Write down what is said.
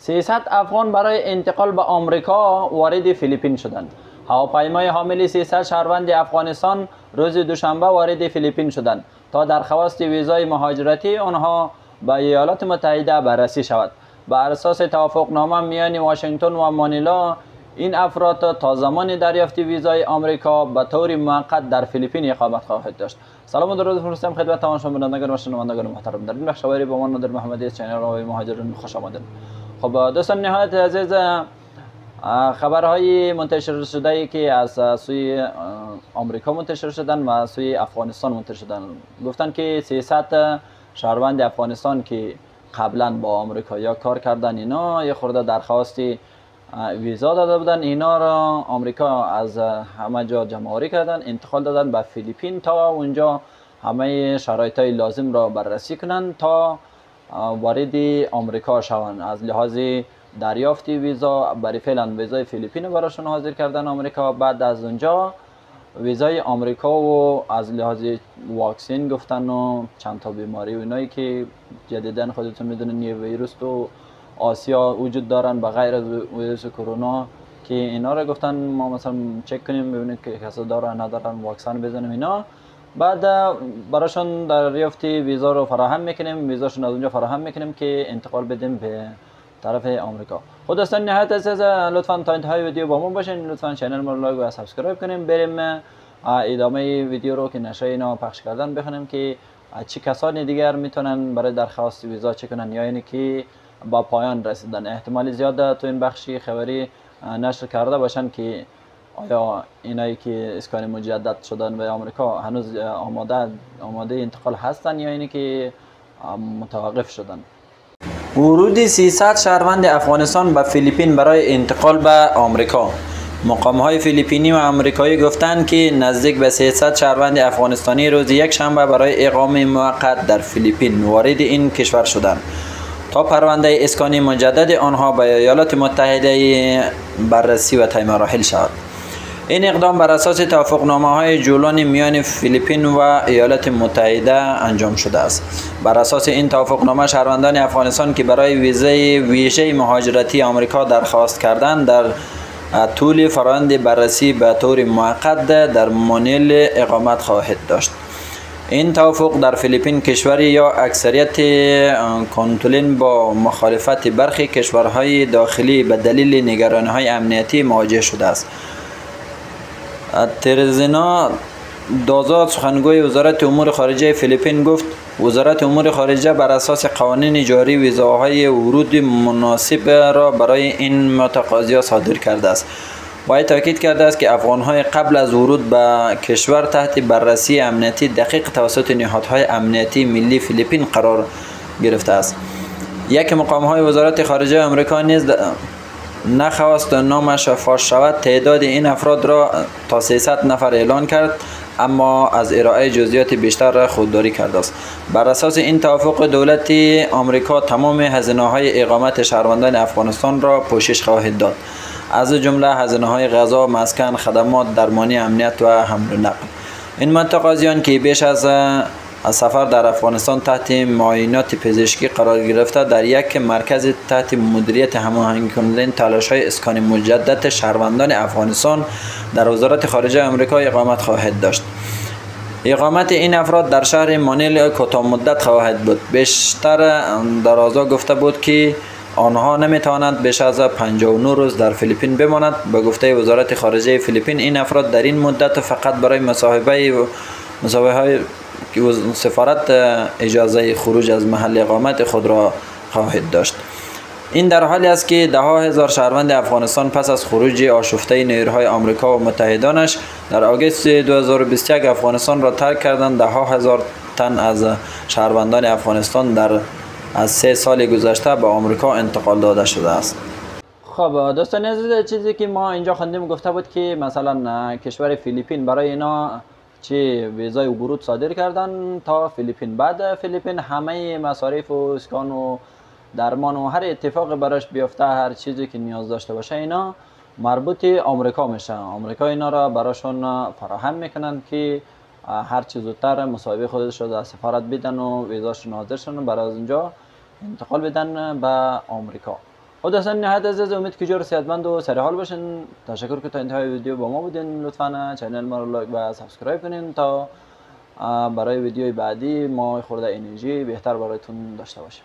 300 افغان برای انتقال به آمریکا وارد فیلیپین شدند. هواپیمای حامل 300 شهروند افغانستان روز دوشنبه وارد فیلیپین شدند تا درخواست ویزای مهاجرتی آنها به ایالات متحده بررسی شود. بر اساس توافقنامه میان واشنگتن و مانیلا، این افراد تا زمان دریافت ویزای آمریکا به طور موقت در فیلیپین اقامت خواهد داشت. سلام و درود می‌فرستم خدمت تمام شنوندگان و شنوندگان محترم. در این بخشواری به من نادر محمدی از چینل راهی مهاجران خوش آمدید. خب دوستان نهایت عزیز، خبرهای منتشر شده ای که از سوی آمریکا منتشر شدن و از سوی افغانستان منتشر شدن، گفتن که 300 شهروند افغانستان که قبلا با آمریکا یا کار کردن، اینا یه خورده درخواست ویزا داده بودن، اینا را آمریکا از همه جا جمع‌آوری کردن، انتقال دادن به فیلیپین تا اونجا همه شرایطهای لازم را بررسی کنند تا وارد آمریکا شوند. از لحاظ دریافت ویزا، برای فعلا ویزای فیلیپین براشون حاضر کردن آمریکا. بعد از اونجا ویزای آمریکا و از لحاظ واکسین گفتن و چند تا بیماری و اینایی که جدیدن خودتون میدونن یه ویروس تو آسیا وجود دارن به غیر از ویروس کرونا، که اینا رو گفتن ما مثلا چک کنیم ببینیم که کسا دارن ندارن، واکسن بزنیم اینا. بعد براشون دریافت ویزا رو فراهم میکنیم، ویزاشون از اونجا فراهم میکنیم که انتقال بدیم به طرف آمریکا. خود دوستان نهایت عزیز، لطفا تا انتهای ویدیو با ما باشین، لطفا چینل ما رو لایک و سابسکرایب کنیم. بریم ادامه ویدیو رو که نشه اینا پخش کردن بخونیم که چه کسانی دیگر میتونن برای درخواست ویزا چه کنن، یا اینی که با پایان رسیدن. احتمال زیاد تو این بخشی خبری نشر کرده باشن که آیا اینایی که اسکان مجدد شدن به آمریکا هنوز آماده انتقال هستن یا اینی که متوقف شدن. ورود 300 شهروند افغانستان به فیلیپین برای انتقال به آمریکا. مقام‌های فیلیپینی و آمریکایی گفتند که نزدیک به 300 شهروند افغانستانی روز یک شنبه برای اقامه موقت در فیلیپین وارد این کشور شدند تا پرونده اسکانی مجدد آنها به ایالات متحده بررسی و طی مراحل شود. این اقدام بر اساس توافقنامه‌های جولان میان فیلیپین و ایالات متحده انجام شده است. بر اساس این توافقنامه، شهروندان افغانستان که برای ویزای ویژه مهاجرتی آمریکا درخواست کردند در طول فرآیند بررسی به طور موقت در مانیل اقامت خواهد داشت. این توافق در فیلیپین، کشوری یا اکثریت کنترل با مخالفت برخی کشورهای داخلی به دلیل نگرانی‌های امنیتی مواجه شده است. ترزینا دازاد، سخنگوی وزارت امور خارجه فیلیپین، گفت وزارت امور خارجه بر اساس قوانین جاری ویزاهای ورود مناسب را برای این متقاضیان صادر کرده است. باید تاکید کرده است که افغان‌های قبل از ورود به کشور تحت بررسی امنیتی دقیق توسط نهادهای امنیتی ملی فیلیپین قرار گرفته است. یک مقام‌های وزارت خارجه آمریکا نیز نخواست نامش فاش شود، تعداد این افراد را تا 300 نفر اعلان کرد، اما از ارائه جزئیات بیشتر خودداری کرده است. بر اساس این توافق، دولت آمریکا تمام هزینه‌های اقامت شهروندان افغانستان را پوشش خواهد داد، از جمله هزینه‌های غذا، مسکن، خدمات درمانی، امنیت و حمل و نقل. این متقاضیان که بیش از سفر در افغانستان تحت معاینات پزشکی قرار گرفته در یک مرکز تحت مدیریت هماهنگ کننده تلاش‌های اسکان مجدد شهروندان افغانستان در وزارت خارجه آمریکا اقامت خواهد داشت. اقامت این افراد در شهر مانیل کوتاه مدت خواهد بود. بیشتر درازا گفته بود که آنها نمیتوانند بیش از 59 روز در فیلیپین بمانند. به گفته وزارت خارجه فیلیپین، این افراد در این مدت فقط برای مصاحبه‌های سفارت اجازه خروج از محل اقامت خود را خواهد داشت. این در حالی است که ده‌ها هزار شهروند افغانستان پس از خروج آشفته نیروهای آمریکا و متحدانش در آگوست 2021 افغانستان را ترک کردند. ده‌ها هزار تن از شهروندان افغانستان از 3 سال گذشته به آمریکا انتقال داده شده است. خب دوستان عزیز، چیزی که ما اینجا خوندیم گفته بود که مثلا کشور فیلیپین برای اینا چه ویزای ورود صادر کردن تا فیلیپین. بعد فیلیپین همه مصارف و اسکان و درمان و هر اتفاق براش بیفته، هر چیزی که نیاز داشته باشه، اینا مربوط آمریکا میشه. آمریکا اینا را براشون فراهم میکنن که هر چیز زودتر مصاحبه خودش رو در سفارت بدن و ویزاشون حاضر شدن برای از اونجا انتقال بدن به آمریکا. خب دوستان نهایت عزیز، امید که جور صحتمند و سر حال باشین. تشکر که تا انتهای ویدیو با ما بودین. لطفا چینل ما رو لایک و سابسکرایب کنین تا برای ویدیوی بعدی ما خورده انرژی بهتر برایتون داشته باشیم.